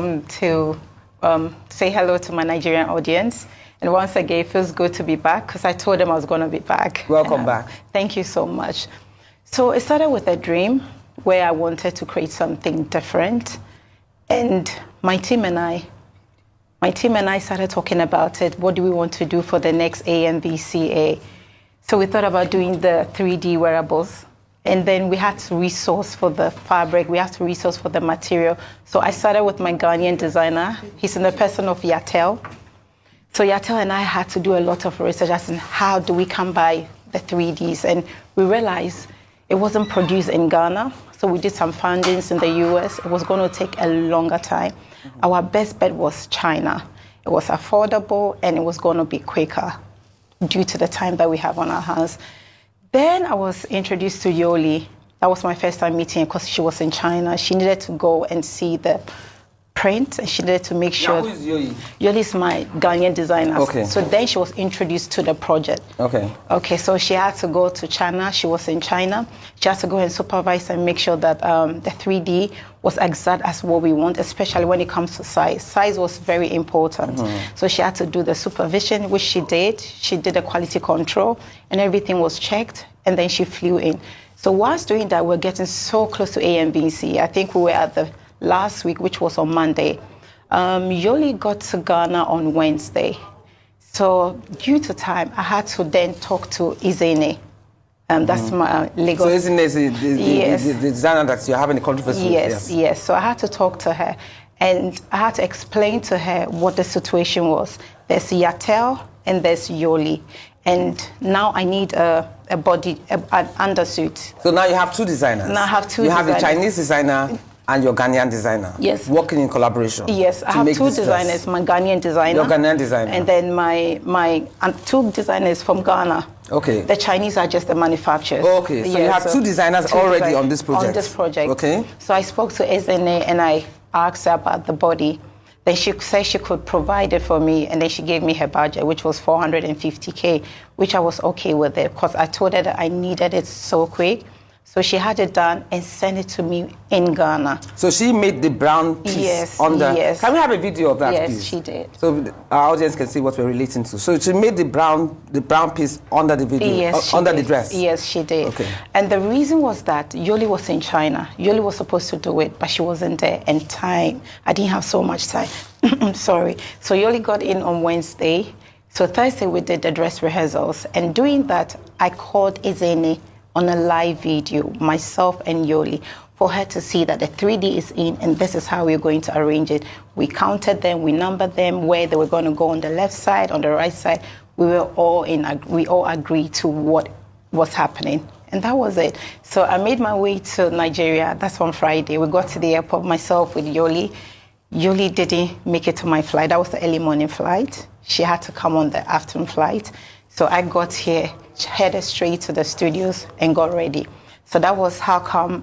To say hello to my Nigerian audience. And once again, it feels good to be back because I told them I was going to be back. Welcome back. Thank you so much. So it started with a dream where I wanted to create something different. And my team and I started talking about it. What do we want to do for the next AMVCA? So we thought about doing the 3D wearables. And then we had to resource for the fabric. We had to resource for the material. So I started with my Ghanaian designer. He's in the person of Yatel. So Yatel and I had to do a lot of research as in how do we come by the 3Ds. And we realized it wasn't produced in Ghana. So we did some findings in the US. It was going to take a longer time. Our best bet was China. It was affordable and it was going to be quicker due to the time that we have on our hands. Then I was introduced to Yoli. That was my first time meeting because she was in China. She needed to go and see the print and she needed to make sure. Now, who is Yoli? Yoli is my Ghanaian designer. Okay. So then she was introduced to the project. Okay. Okay, so she had to go to China. She was in China. She had to go and supervise and make sure that the 3D was exact as what we want, especially when it comes to size. Size was very important. So she had to do the supervision, which she did. She did the quality control and everything was checked and then she flew in. So whilst doing that, we're getting so close to AMVC. I think we were at the last week, which was on Monday. Yoli got to Ghana on Wednesday. So due to time, I had to then talk to Ezinne. That's my Lagos. So Ezinne is the designer that you're having a controversy with? Yes. So I had to talk to her. And I had to explain to her what the situation was. There's Yatel and there's Yoli. And now I need an undersuit. So now you have two designers? Now I have two designers. You have the Chinese designer and your Ghanaian designer. Yes. Working in collaboration. Yes, I have two designers, my Ghanaian designer. Your Ghanaian designer. And then my two designers from Ghana. Okay. The Chinese are just the manufacturers. Okay, so you have two designers already on this project. On this project. Okay. So I spoke to Ezinne and I asked her about the body. Then she said she could provide it for me, and then she gave me her budget, which was 450K, which I was okay with it because I told her that I needed it so quick. So she had it done and sent it to me in Ghana. So she made the brown piece on the... Yes. Can we have a video of that, please? Yes, she did. So our audience can see what we're relating to. So she made the brown piece under the video, yes, under did. the dress? Yes, she did. Okay. And the reason was that Yoli was in China. Yoli was supposed to do it, but she wasn't there in time. I didn't have so much time. Sorry. So Yoli got in on Wednesday. So Thursday we did the dress rehearsals. And doing that, I called Ezinne on a live video, myself and Yoli, for her to see that the 3D is in and this is how we're going to arrange it. We counted them, we numbered them, where they were going to go on the left side, on the right side. We all agreed to what was happening. And that was it. So I made my way to Nigeria. That's on Friday. We got to the airport, myself with Yoli. Yoli didn't make it to my flight. That was the early morning flight. She had to come on the afternoon flight. So I got here, headed straight to the studios and got ready. So that was how come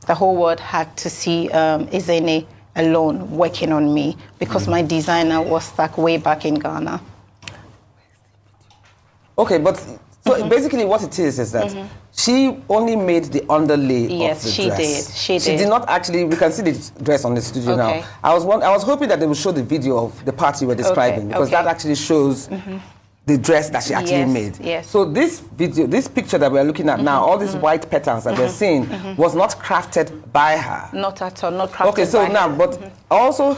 the whole world had to see Ezinne alone working on me because my designer was stuck way back in Ghana. Okay, but so basically what it is that she only made the underlay of the dress. Yes, she did. She did not actually, we can see the dress on the studio now. I was hoping that they would show the video of the part you were describing because that actually shows the dress that she actually made. Yes. So this video, this picture that we're looking at now, all these white patterns that we're seeing was not crafted by her. Not at all, not crafted by her. Okay, so now, but also,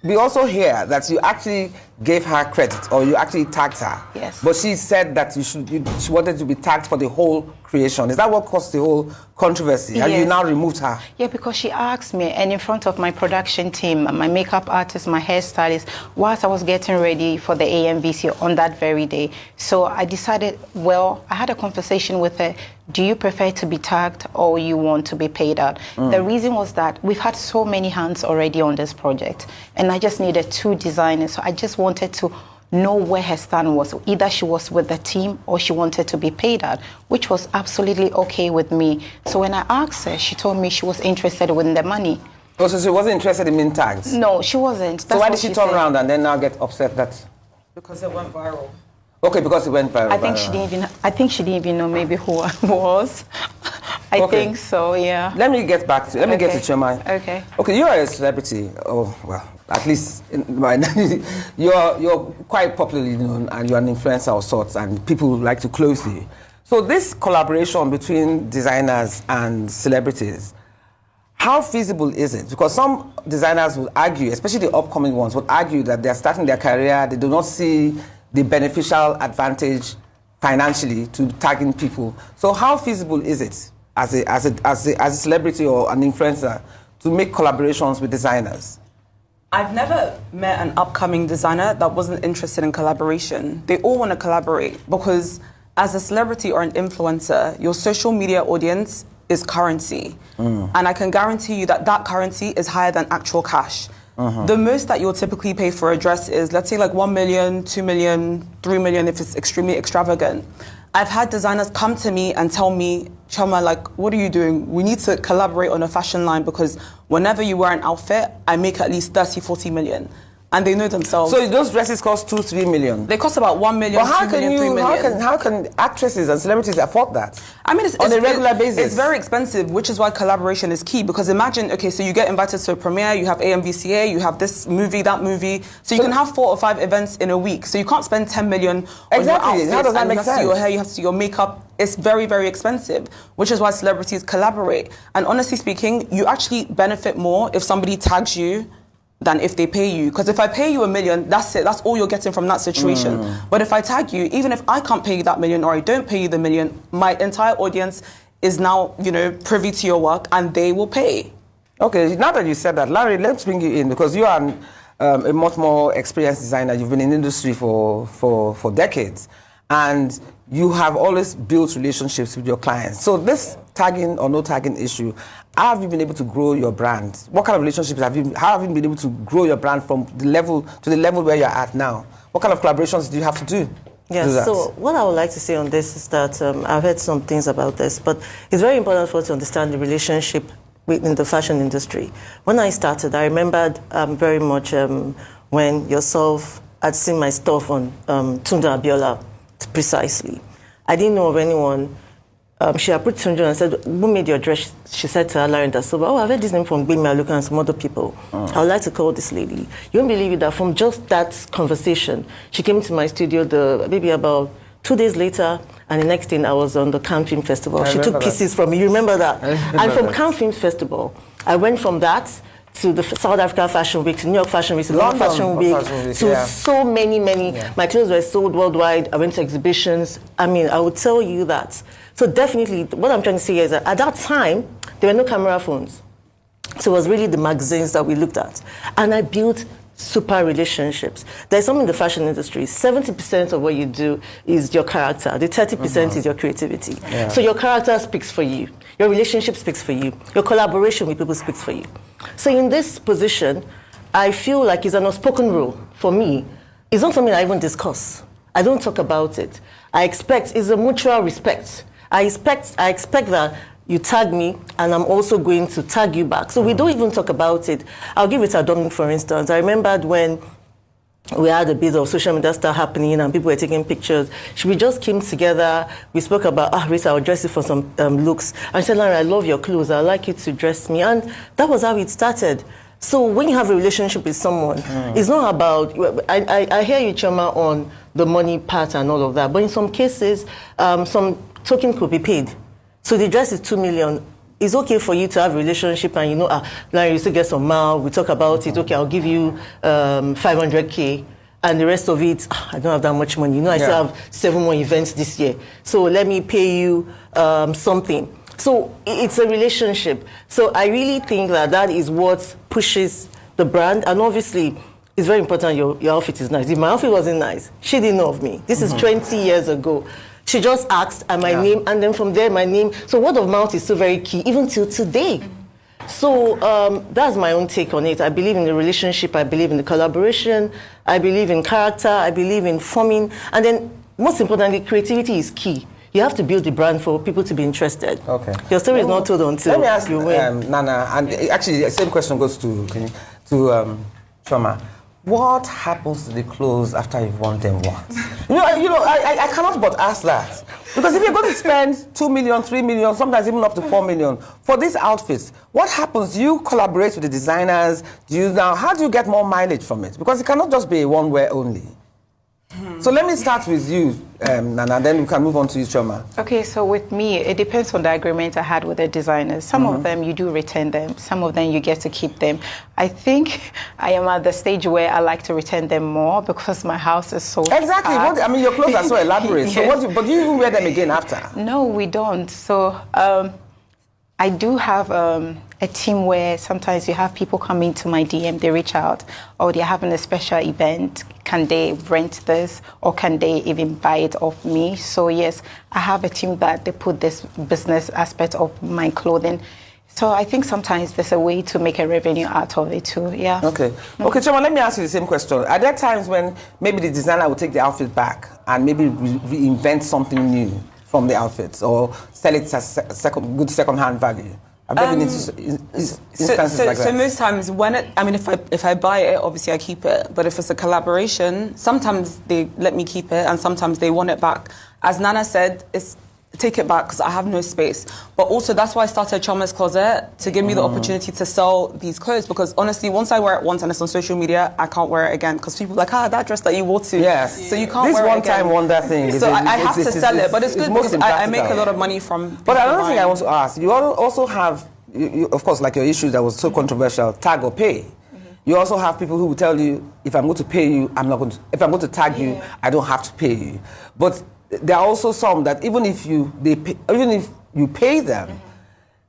we also hear that you actually gave her credit or you actually tagged her. Yes. But she said that she wanted to be tagged for the whole creation. Is that what caused the whole controversy? Yes. And you now removed her? Yeah, because she asked me, and in front of my production team, my makeup artist, my hairstylist, whilst I was getting ready for the AMVC on that very day. So I decided, well, I had a conversation with her. Do you prefer to be tagged or you want to be paid out? The reason was that we've had so many hands already on this project, and I just needed two designers. So I just wanted to know where her stand was. Either she was with the team or she wanted to be paid out, which was absolutely okay with me. So when I asked her, she told me she was interested in the money. Oh, so she wasn't interested in being tagged? No, she wasn't. So why did she turn around and then now get upset that? Because it went viral. Okay, because it went viral. I think she didn't even know maybe who I was. I think so, yeah. Let me get back to, let me get to Chioma. Okay. Okay, you are a celebrity. Oh, well, at least you're quite popularly known and you're an influencer of sorts and people like to close you. So this collaboration between designers and celebrities, how feasible is it? Because some designers would argue, especially the upcoming ones, would argue that they're starting their career, they do not see the beneficial advantage financially to tagging people. So how feasible is it as a celebrity or an influencer to make collaborations with designers? I've never met an upcoming designer that wasn't interested in collaboration. They all want to collaborate because as a celebrity or an influencer, your social media audience is currency. And I can guarantee you that that currency is higher than actual cash. The most that you'll typically pay for a dress is, let's say, like 1 million, 2 million, 3 million if it's extremely extravagant. I've had designers come to me and tell me, Chioma, like, what are you doing? We need to collaborate on a fashion line because whenever you wear an outfit, I make at least 30, 40 million. And they know themselves. So those dresses cost 2, 3 million? They cost about 1 million, but 2 million, 3 million. How can actresses and celebrities afford that? I mean, it's on a regular basis. It's very expensive, which is why collaboration is key. Because imagine, okay, so you get invited to a premiere, you have AMVCA, you have this movie, that movie. So you can have 4 or 5 events in a week. So you can't spend 10 million on your outfits. How does that make sense? You have to do your hair, you have to do your makeup. It's very, very expensive, which is why celebrities collaborate. And honestly speaking, you actually benefit more if somebody tags you than if they pay you. Because if I pay you $1 million, that's it. That's all you're getting from that situation. But if I tag you, even if I can't pay you that $1 million or I don't pay you the $1 million, my entire audience is now, you know, privy to your work and they will pay. Okay, now that you said that, Larry, let's bring you in because you are a much more experienced designer. You've been in the industry for decades. And you have always built relationships with your clients. So this tagging or no tagging issue, how have you been able to grow your brand? What kind of relationships how have you been able to grow your brand from the level to the level where you're at now? What kind of collaborations do you have to do? Yes, so what I would like to say on this is that I've heard some things about this, but it's very important for us to understand the relationship within the fashion industry. When I started, I remembered very much when yourself had seen my stuff on Tunde Abiola, precisely. I didn't know of anyone. She approached Tunde and said, who made your dress? She said to her, Larry Dasoba, oh, I've heard this name from blackmail and some other people. I would like to call this lady. You won't believe it that from just that conversation, she came to my studio maybe about 2 days later, and the next thing I was on the Cannes Film Festival. She took pieces from me. You remember that? And from Cannes Film Festival, I went from that to the South Africa Fashion Week, to New York Fashion Week, to London Fashion Week, to so many. My clothes were sold worldwide. I went to exhibitions. I mean, I would tell you that. So definitely, what I'm trying to say is that at that time, there were no camera phones. So it was really the magazines that we looked at. And I built super relationships. There's something in the fashion industry, 70% of what you do is your character. The 30% is your creativity. Yeah. So your character speaks for you. Your relationship speaks for you. Your collaboration with people speaks for you. So in this position, I feel like it's an unspoken rule for me. It's not something I even discuss. I don't talk about it. I expect, it's a mutual respect. I expect that you tag me, and I'm also going to tag you back. So we don't even talk about it. I'll give it to Dominic, for instance. I remembered when we had a bit of social media stuff happening and people were taking pictures. We just came together. We spoke about, Rita, I'll dress you for some looks. And I said, Larry, I love your clothes. I'd like you to dress me. And that was how it started. So when you have a relationship with someone, it's not about, I hear you, Chioma, on the money part and all of that. But in some cases, some token could be paid. So the dress is 2 million. It's okay for you to have a relationship and Larry, you still get some mail, we talk about it, okay, I'll give you 500K, and the rest of it, I don't have that much money. I still have 7 more events this year. So let me pay you something. So it's a relationship. So I really think that is what pushes the brand. And obviously, it's very important your outfit is nice. If my outfit wasn't nice, she didn't know of me. This is 20 years ago. She just asked my name, and then from there, my name. So word of mouth is still very key, even till today. So that's my own take on it. I believe in the relationship. I believe in the collaboration. I believe in character. I believe in forming. And then, most importantly, creativity is key. You have to build the brand for people to be interested. Okay. Your story is not told until you win. Let me ask Nana, and actually, the same question goes to Chioma. What happens to the clothes after you've worn them once? I cannot but ask that. Because if you're going to spend 2 million, 3 million, sometimes even up to 4 million for these outfits, what happens? Do you collaborate with the designers? How do you get more mileage from it? Because it cannot just be a one-way only. So let me start with you, Nana, then we can move on to you, Chioma. Okay, so with me, it depends on the agreement I had with the designers. Some of them, you do return them. Some of them, you get to keep them. I think I am at the stage where I like to return them more because my house is so Exactly. packed. Your clothes are so elaborate. Yes. So but do you even wear them again after? No, we don't. So I do have a team where sometimes you have people coming to my DM, they reach out, or they're having a special event. Can they rent this, or can they even buy it off me? So yes, I have a team that they put this business aspect of my clothing. So I think sometimes there's a way to make a revenue out of it too, yeah. Okay. Okay, Chioma, let me ask you the same question. Are there times when maybe the designer will take the outfit back and maybe reinvent something new from the outfits, or sell it as good second-hand value? Have there been instances like that? So most times if I buy it, obviously I keep it. But if it's a collaboration, sometimes they let me keep it and sometimes they want it back. As Nana said, it's take it back because I have no space. But also that's why I started Chioma's Closet, to give me the opportunity to sell these clothes, because honestly, once I wear it once and it's on social media, I can't wear it again because people are like, that dress that you wore to. Yes. So you can't this wear it again. This one-time wonder thing. So I have to sell it, but it's good because I make a lot of money from. But another thing I want to ask, you also have, of course, like your issue that was so controversial, tag or pay. You also have people who will tell you, if I'm going to pay you, I'm not going to. If I'm going to tag you, I don't have to pay you. But there are also some that even if you pay them,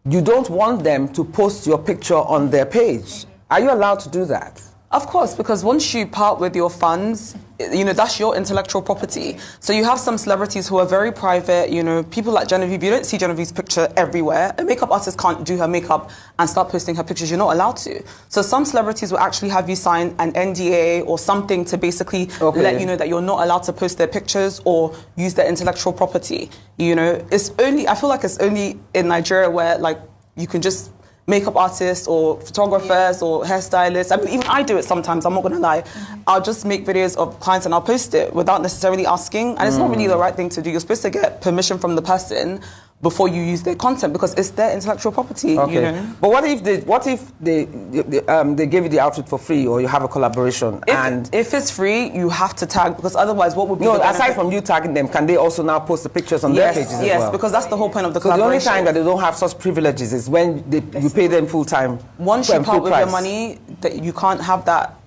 you don't want them to post your picture on their page. Are you allowed to do that? Of course, because once you part with your funds, that's your intellectual property. So you have some celebrities who are very private, people like Genevieve. You don't see Genevieve's picture everywhere. A makeup artist can't do her makeup and start posting her pictures. You're not allowed to. So some celebrities will actually have you sign an NDA or something to basically let you know that you're not allowed to post their pictures or use their intellectual property. I feel like it's only in Nigeria where you can just makeup artists or photographers or hairstylists. Even I do it sometimes, I'm not going to lie. I'll just make videos of clients and I'll post it without necessarily asking. And it's not really the right thing to do. You're supposed to get permission from the person before you use their content because it's their intellectual property. Okay. But what if they give you the outfit for free, or you have a collaboration? If it's free, you have to tag, because otherwise what would be the aside from you tagging them, can they also now post the pictures on their pages as well? Yes, because that's the whole point of the collaboration. The only time that they don't have such privileges is when you pay them full time. Once you part with your money, that you can't have that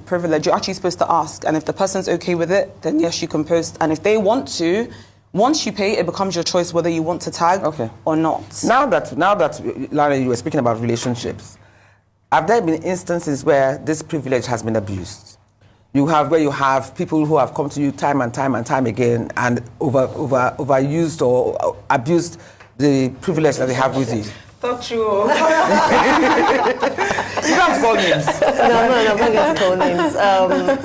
privilege. You're actually supposed to ask, and if the person's okay with it, then yes, you can post. And if they want to, once you pay, it becomes your choice whether you want to tag or not. Now that Lara, you were speaking about relationships, have there been instances where this privilege has been abused? Where you have people who have come to you time and time and time again and overused or abused the privilege that they have with you? Not true. You don't have to call names. No, I'm not going to call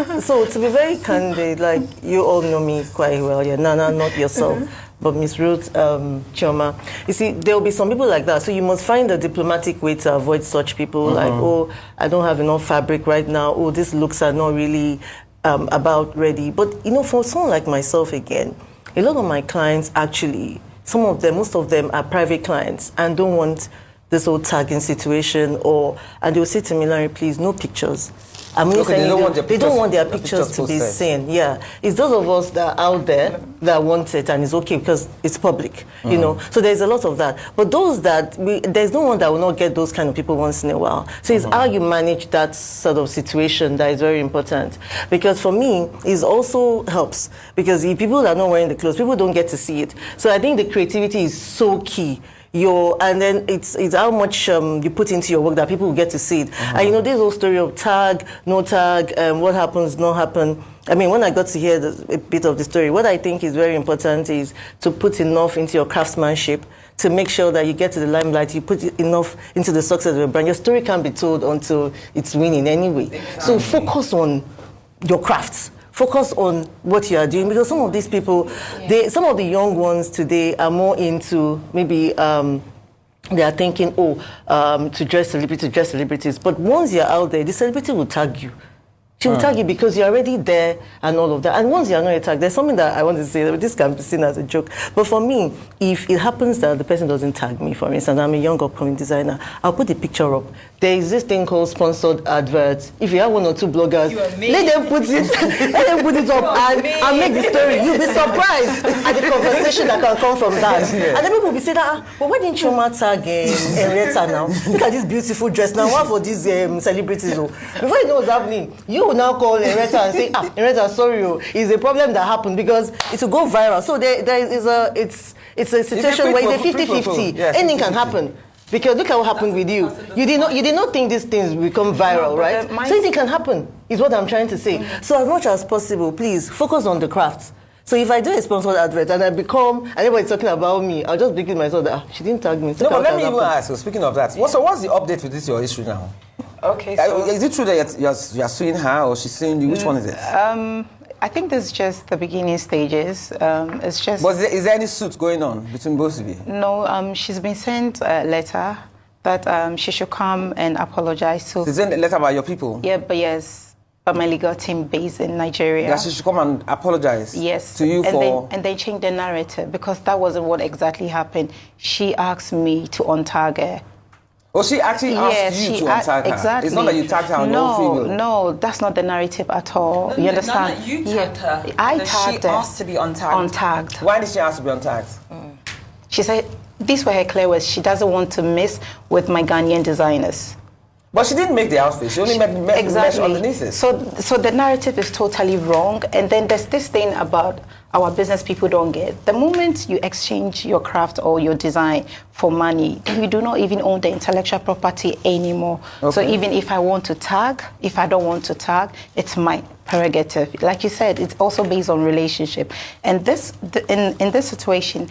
names. So to be very candid, you all know me quite well. Yeah, Nana, not yourself, but Miss Ruth, Chioma. You see, there will be some people like that. So you must find a diplomatic way to avoid such people. I don't have enough fabric right now. These looks are not really about ready. But for someone like myself, again, a lot of my clients actually, most of them are private clients and don't want this whole tagging situation, and they will say to me, Larry, please, no pictures. I'm not saying they don't want their pictures to be seen. Yeah, it's those of us that are out there that want it, and it's okay because it's public, So there's a lot of that. But those there's no one that will not get those kind of people once in a while. So it's how you manage that sort of situation that is very important. Because for me, it also helps because if people are not wearing the clothes, people don't get to see it. So I think the creativity is so key. And then it's how much you put into your work that people will get to see it. And this whole story of tag, no tag, what happens, not happen. When I got to hear a bit of the story, what I think is very important is to put enough into your craftsmanship to make sure that you get to the limelight, you put enough into the success of your brand. Your story can't be told until it's winning anyway. So focus on your crafts. Focus on what you are doing, because some of these people, some of the young ones today are more into maybe they are thinking, to dress celebrities. But once you're out there, the celebrity will tag you. She will tag you because you're already there and all of that. And once you're not tagged, there's something that I want to say. This can be seen as a joke. But for me, if it happens that the person doesn't tag me, for instance, I'm a young upcoming designer, I'll put the picture up. There is this thing called sponsored adverts. If you have 1 or 2 bloggers, let them put it up and make the story. You'll be surprised at the conversation that can come from that. And then people will be saying, but why didn't Choma tag Henrietta now? Look at this beautiful dress now. What for these celebrities? Before you know what's happening, you will now call Henrietta and say, Henrietta, sorry, it's a problem that happened because it will go viral. So it's a situation where it's a 50-50. Yes, Anything can happen. Because look at what happened with you. You did not think these things will become viral, right? So anything can happen, is what I'm trying to say. So as much as possible, please focus on the craft. So if I do a sponsored advert and everybody's talking about me, I'll just think to myself that she didn't tag me. No, but let me even ask you, speaking of that, so what's the update with this your issue now? Okay, so Is it true that you're suing her or she's suing you? Which one is it? I think this is just the beginning stages. It's just. But is there any suit going on between both of you? No, she's been sent a letter that she should come and apologize. So Is there a letter by your people? yeah, but yes, by my legal team based in Nigeria. That she should come and apologize. Yes, to you and they changed the narrative because that wasn't what exactly happened. She asked me to untag her. Oh, she actually asked you to untag her. Exactly. It's not that you tagged her on your own free will. No, that's not the narrative at all. You understand? No, you tagged her. I Then tagged she her. asked to be untagged. Untagged. Why did she ask to be untagged? She said, these were her clear words. She doesn't want to mess with my Ghanaian designers. But she didn't make the outfit. She only made mesh underneath it. So the narrative is totally wrong. And then there's this thing about our business people don't get. The moment you exchange your craft or your design for money, then you do not even own the intellectual property anymore. Okay. So even if I want to tag, if I don't want to tag, it's my prerogative. Like you said, it's also based on relationship. And in this situation,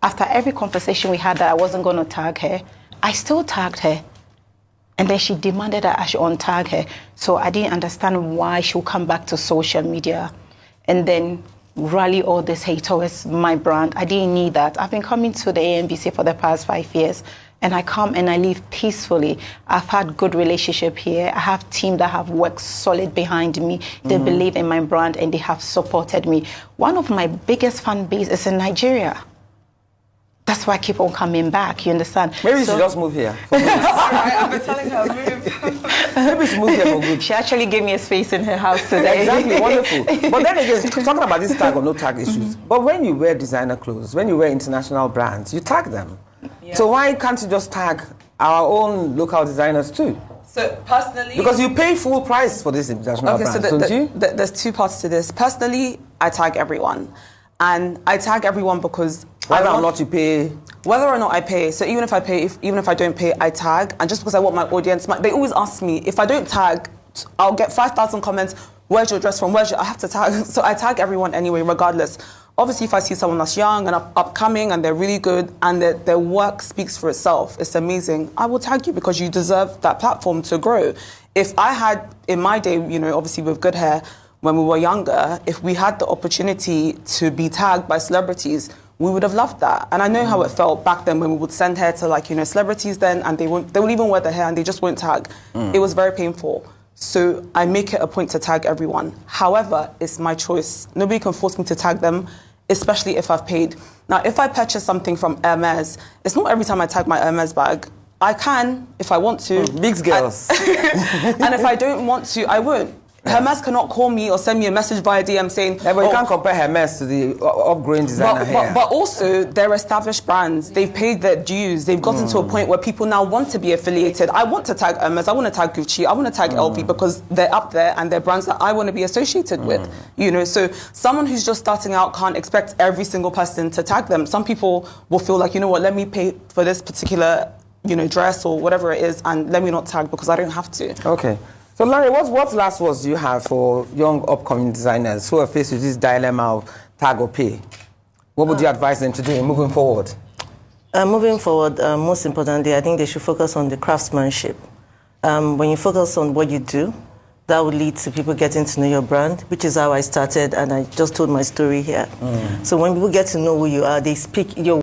after every conversation we had that I wasn't going to tag her, I still tagged her. And then she demanded that I should untag her. So I didn't understand why she would come back to social media and then rally all this hate towards my brand. I didn't need that. I've been coming to the AMBC for the past 5 years, and I come and I leave peacefully. I've had good relationship here. I have team that have worked solid behind me. They believe in my brand and they have supported me. One of my biggest fan base is in Nigeria. That's why I keep on coming back, you understand? Maybe you should just move here. I've been telling her, move. Maybe you should move here for good. She actually gave me a space in her house today. Exactly, wonderful. But then again, talking about this tag or no tag issues, but when you wear designer clothes, when you wear international brands, you tag them. Yeah. So why can't you just tag our own local designers too? So personally, Because you pay full price for this international okay, brands, so don't you? there's 2 parts to this. Personally, I tag everyone, and I tag everyone because Whether or not you pay. Whether or not I pay, so even if I pay, even if I don't pay, I tag. And just because I want my audience, they always ask me, if I don't tag, I'll get 5,000 comments, where's your dress from, I have to tag. So I tag everyone anyway, regardless. Obviously, if I see someone that's young and upcoming and they're really good and their work speaks for itself, it's amazing, I will tag you because you deserve that platform to grow. If I had, in my day, obviously with good hair, when we were younger, if we had the opportunity to be tagged by celebrities, we would have loved that. And I know how it felt back then when we would send hair to celebrities then, and they would even wear the hair and they just won't tag. It was very painful. So I make it a point to tag everyone. However, it's my choice. Nobody can force me to tag them, especially if I've paid. Now, if I purchase something from Hermes, it's not every time I tag my Hermes bag. I can, if I want to. Big girls. And if I don't want to, I won't. Hermes cannot call me or send me a message via DM saying... Yeah, but you can't compare Hermes to the upgrowing designer hair. But also, they're established brands. They've paid their dues. They've gotten to a point where people now want to be affiliated. I want to tag Hermes. I want to tag Gucci. I want to tag LV because they're up there and they're brands that I want to be associated with. So someone who's just starting out can't expect every single person to tag them. Some people will feel like, let me pay for this particular, dress or whatever it is, and let me not tag because I don't have to. Okay. So, Larry, what last words do you have for young upcoming designers who are faced with this dilemma of tag or pay? What would you advise them to do moving forward? Moving forward, most importantly, I think they should focus on the craftsmanship. When you focus on what you do, that will lead to people getting to know your brand, which is how I started, and I just told my story here. So when people get to know who you are, they speak your